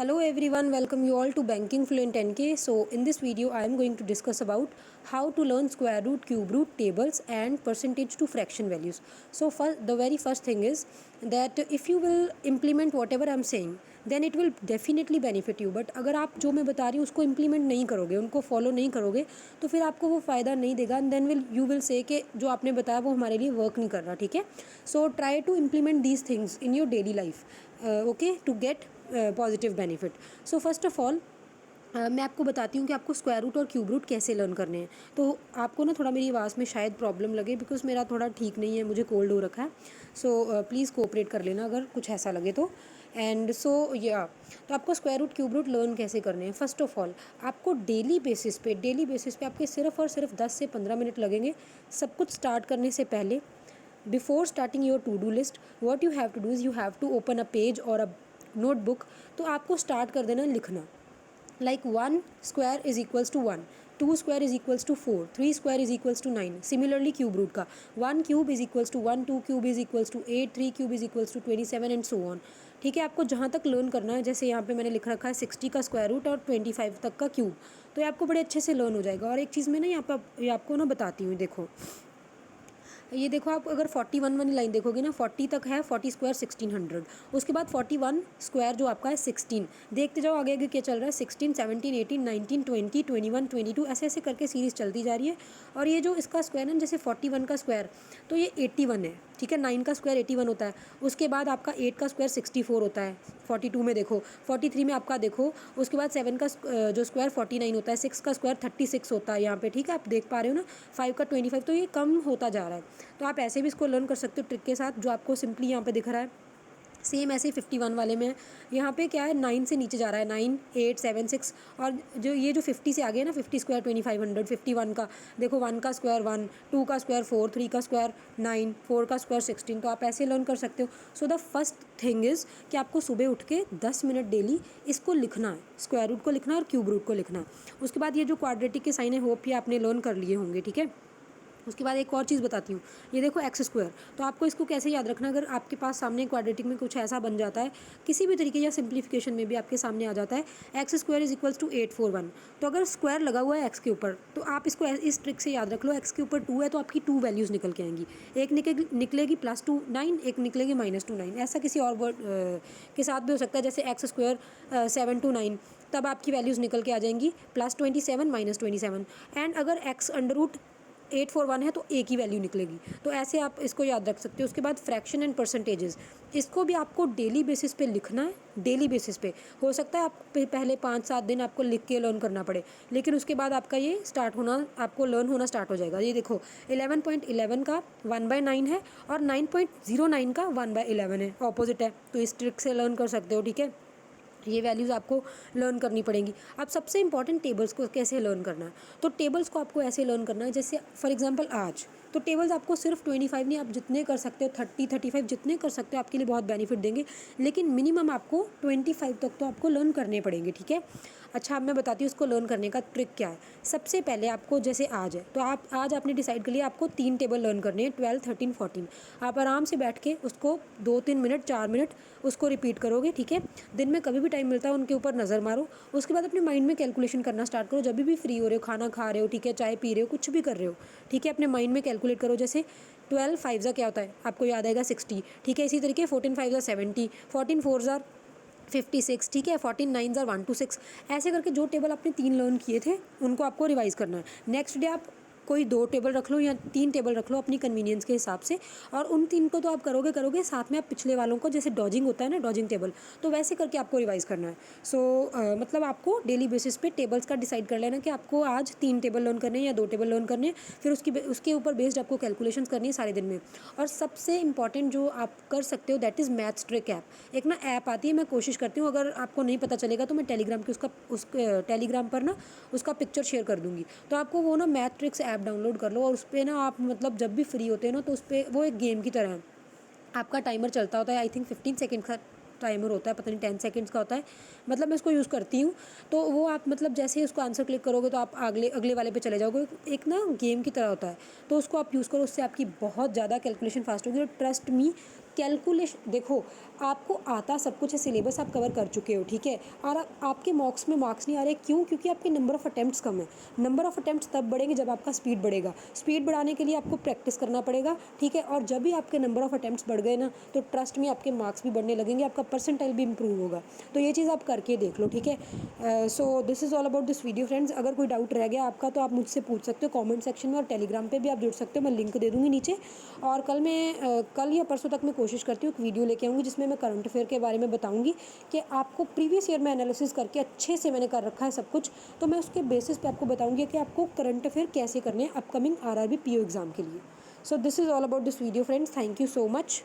Hello everyone, welcome you all to Banking Fluent NK. So in this video I am going to discuss about how to learn square root, cube root, tables and percentage to fraction values. So first, the very first thing is that if you will implement whatever I am saying, then it will definitely benefit you. But अगर आप जो मैं बता रही हूँ उसको implement नहीं करोगे, उनको follow नहीं करोगे, तो फिर आपको वो फ़ायदा नहीं देगा and then you will say कि जो आपने बताया वो हमारे लिए work नहीं कर रहा, ठीक है. So try to implement these things in your daily life, okay, to get positive benefit. So first of all मैं आपको बताती हूँ कि आपको स्क्वायर रूट और क्यूब रूट कैसे लर्न करने हैं. तो आपको ना थोड़ा मेरी आवाज़ में शायद प्रॉब्लम लगे बिकॉज मेरा थोड़ा ठीक नहीं है, मुझे कोल्ड हो रखा है. सो प्लीज़ कोऑपरेट कर लेना अगर कुछ ऐसा लगे तो. एंड सो तो आपको square root cube root learn कैसे करने हैं. फर्स्ट ऑफ ऑल आपको डेली बेसिस पे आपके सिर्फ और सिर्फ 10 से 15 मिनट लगेंगे सब कुछ स्टार्ट करने से पहले. Before starting your to do list what you have to do is you have to open a page or a notebook. तो आपको स्टार्ट कर देना लिखना. Like 1 square is equals to 1, 2 square is equals to 4, 3 square is equals to 9. Similarly cube root का 1 cube is equals to 1, 2 cube is equals to 8, 3 cube is equals to 27 and so on. ठीक है, आपको जहाँ तक learn करना है, जैसे यहाँ पे मैंने लिख रखा है 60 का स्क्वायर रूट और 25 तक का क्यूब, तो ये आपको बड़े अच्छे से लर्न हो जाएगा. और एक चीज़ मैं ना ये आपको ना बताती हूँ. देखो ये देखो, आप अगर 41 वाली लाइन देखोगे ना, 40 तक है 40 स्क्वायर 1600, उसके बाद 41 स्क्वायर जो आपका है 16. देखते जाओ आगे आगे क्या चल रहा है. 16, 17, 18, 19, 20, 21, 22 ऐसे ऐसे करके सीरीज़ चलती जा रही है. और ये जो इसका स्क्वायर है जैसे 41 का स्क्वायर तो ये 81 है. ठीक है, 9 का स्क्वायर 81 होता है. उसके बाद आपका 8 का स्क्वायर 64 होता है. 42 में देखो, 43 में आपका देखो. उसके बाद 7 का जो स्क्वायर 49 होता है. 6 का स्क्वायर 36 होता है यहाँ पे. ठीक है, आप देख पा रहे हो ना. 5 का 25. तो ये कम होता जा रहा है. तो आप ऐसे भी इसको लर्न कर सकते हो ट्रिक के साथ जो आपको सिंपली यहाँ पे दिख रहा है. सेम ऐसे 51 वाले में यहाँ पे क्या है, 9 से नीचे जा रहा है. 9, 8, 7, 6 और जो ये जो 50 से आगे है ना, 50 स्क्वायर 2500. 51 का देखो, 1 का स्क्वायर 1, 2 का स्क्वायर 4, 3 का स्क्वायर 9, 4 का स्क्वायर 16. तो आप ऐसे लर्न कर सकते हो. So the first thing is कि आपको सुबह उठ के 10 मिनट डेली इसको लिखना है. स्क्वायर रूट को लिखना है और क्यूब रूट को लिखना है. उसके बाद ये जो क्वाड्रेटिक के साइन है होप ये आपने लर्न कर लिए होंगे. ठीक है, उसके बाद एक और चीज़ बताती हूँ. ये देखो एक्स स्क्वायर, तो आपको इसको कैसे याद रखना. अगर आपके पास सामने क्वाड्रेटिक में कुछ ऐसा बन जाता है किसी भी तरीके या सिंप्लीफिकेशन में भी आपके सामने आ जाता है x square is equals to 841, तो अगर स्क्वायर लगा हुआ है एक्स के ऊपर तो आप इसको इस ट्रिक से याद रख लो. एक्स के ऊपर 2 है तो आपकी 2 वैल्यूज़ निकल के आएंगी. एक निकलेगी +2 9, एक निकलेगी -2 9. ऐसा किसी और वर्ड के साथ भी हो सकता है. जैसे एक्स स्क्वायर 7 to 9, तब आपकी वैल्यूज़ निकल के आ जाएंगी +27 -27. एंड अगर एक्स अंडर रूट 841 है तो एक ही वैल्यू निकलेगी. तो ऐसे आप इसको याद रख सकते हो. उसके बाद फ्रैक्शन एंड परसेंटेजेस, इसको भी आपको डेली बेसिस पे लिखना है. डेली बेसिस पे हो सकता है आप पहले 5-7 दिन आपको लिख के लर्न करना पड़े, लेकिन उसके बाद आपका ये स्टार्ट होना, आपको लर्न होना स्टार्ट हो जाएगा. ये देखो 11.11 का 1/9 है और 9.09 का 1/11 है, ऑपोजिट है. तो इस ट्रिक से लर्न कर सकते हो. ठीक है, ये वैल्यूज़ आपको लर्न करनी पड़ेंगी. अब सबसे इंपॉर्टेंट टेबल्स को कैसे लर्न करना है. तो टेबल्स को आपको ऐसे लर्न करना है जैसे फॉर एग्जांपल आज तो टेबल्स आपको सिर्फ 25 नहीं, आप जितने कर सकते हो 30-35 जितने कर सकते हो आपके लिए बहुत बेनिफिट देंगे. लेकिन मिनिमम आपको 25 तक तो आपको लर्न करने पड़ेंगे. ठीक है, अच्छा अब मैं बताती हूँ उसको लर्न करने का ट्रिक क्या है. सबसे पहले आपको जैसे आज है तो आप आज आपने डिसाइड कर लिया आपको 3 टेबल लर्न करने हैं, 12, 13, 14. आप आराम से बैठ के उसको 2-3 मिनट 4 मिनट उसको रिपीट करोगे. ठीक है, दिन में कभी भी टाइम मिलता है उनके ऊपर नज़र मारो. उसके बाद अपने माइंड में कैलकुलेशन करना स्टार्ट करो जब भी फ्री हो रहे हो, खाना खा रहे हो, ठीक है, चाय पी रहे हो, कुछ भी कर रहे हो. ठीक है, अपने माइंड में कैलकुलेट करो. जैसे 12 5 क्या होता है आपको याद आएगा 60. ठीक है, इसी तरीके 14 5 70, 14 4 56. ठीक है, 14 9 126. ऐसे करके जो टेबल आपने 3 लर्न किए थे उनको आपको रिवाइज करना है. नेक्स्ट डे आप कोई 2 टेबल रख लो या 3 टेबल रख लो अपनी कन्वीनियंस के हिसाब से, और उन 3 को तो आप करोगे साथ में आप पिछले वालों को, जैसे डॉजिंग होता है ना, डॉजिंग टेबल, तो वैसे करके आपको रिवाइज करना है. सो मतलब आपको डेली बेसिस पे टेबल्स का डिसाइड कर लेना कि आपको आज 3 टेबल लर्न करने हैं या 2 टेबल लर्न करने हैं. फिर उसके ऊपर बेस्ड आपको कैलकुलेशंस करनी है सारे दिन में. और सबसे इंपॉर्टेंट जो आप कर सकते हो that is maths trick app. एक ना ऐप आती है, मैं कोशिश करती हूँ अगर आपको नहीं पता चलेगा तो मैं टेलीग्राम की उस टेलीग्राम पर ना उसका पिक्चर शेयर कर दूँगी. तो आपको वो ना मैथ ट्रिक्स ऐप डाउनलोड कर लो और उस पर ना आप मतलब जब भी फ्री होते हैं ना तो उस पर वो एक गेम की तरह है. आपका टाइमर चलता होता है, आई थिंक 15 सेकेंड का टाइमर होता है, पता नहीं 10 सेकेंड्स का होता है. मतलब मैं इसको यूज़ करती हूँ. तो वो आप मतलब जैसे ही उसको आंसर क्लिक करोगे तो आप अगले वाले पे चले जाओगे. एक ना गेम की तरह होता है, तो उसको आप यूज़ करो, उससे आपकी बहुत ज़्यादा कैलकुलेशन फास्ट होगी. और ट्रस्ट मी, कैलकुलेशन देखो, आपको आता सब कुछ है, सिलेबस आप कवर कर चुके हो, ठीक है, और आपके मॉक्स में मार्क्स नहीं आ रहे, क्यों? क्योंकि आपके नंबर ऑफ अटेम्प्ट्स कम है। नंबर ऑफ अटेम्प्ट्स तब बढ़ेंगे जब आपका स्पीड बढ़ेगा। स्पीड बढ़ाने के लिए आपको प्रैक्टिस करना पड़ेगा, ठीक है, और जब भी आपके नंबर ऑफ अटेम्प्ट्स बढ़ गए ना, तो ट्रस्ट में आपके मार्क्स भी बढ़ने लगेंगे, आपका परसेंटाइल भी इंप्रूव होगा। तो ये चीज़ आप करके देख लो, ठीक है। So this is all about this video friends. अगर कोई डाउट रह गया आपका तो आप मुझसे पूछ सकते हो कमेंट सेक्शन में, और टेलीग्राम पे भी आप जुड़ सकते हो, मैं लिंक दे दूँगी नीचे। और कल या परसों तक मैं कोशिश करती हूँ एक वीडियो लेके आऊँगी जिसमें मैं करंट अफेयर के बारे में बताऊँगी कि आपको प्रीवियस ईयर में एनालिसिस करके अच्छे से मैंने कर रखा है सब कुछ, तो मैं उसके बेसिस पे आपको बताऊँगी कि आपको करंट अफेयर कैसे करने हैं अपकमिंग आरआरबी पीओ एग्ज़ाम के लिए। So this is all about this video friends, thank you so much.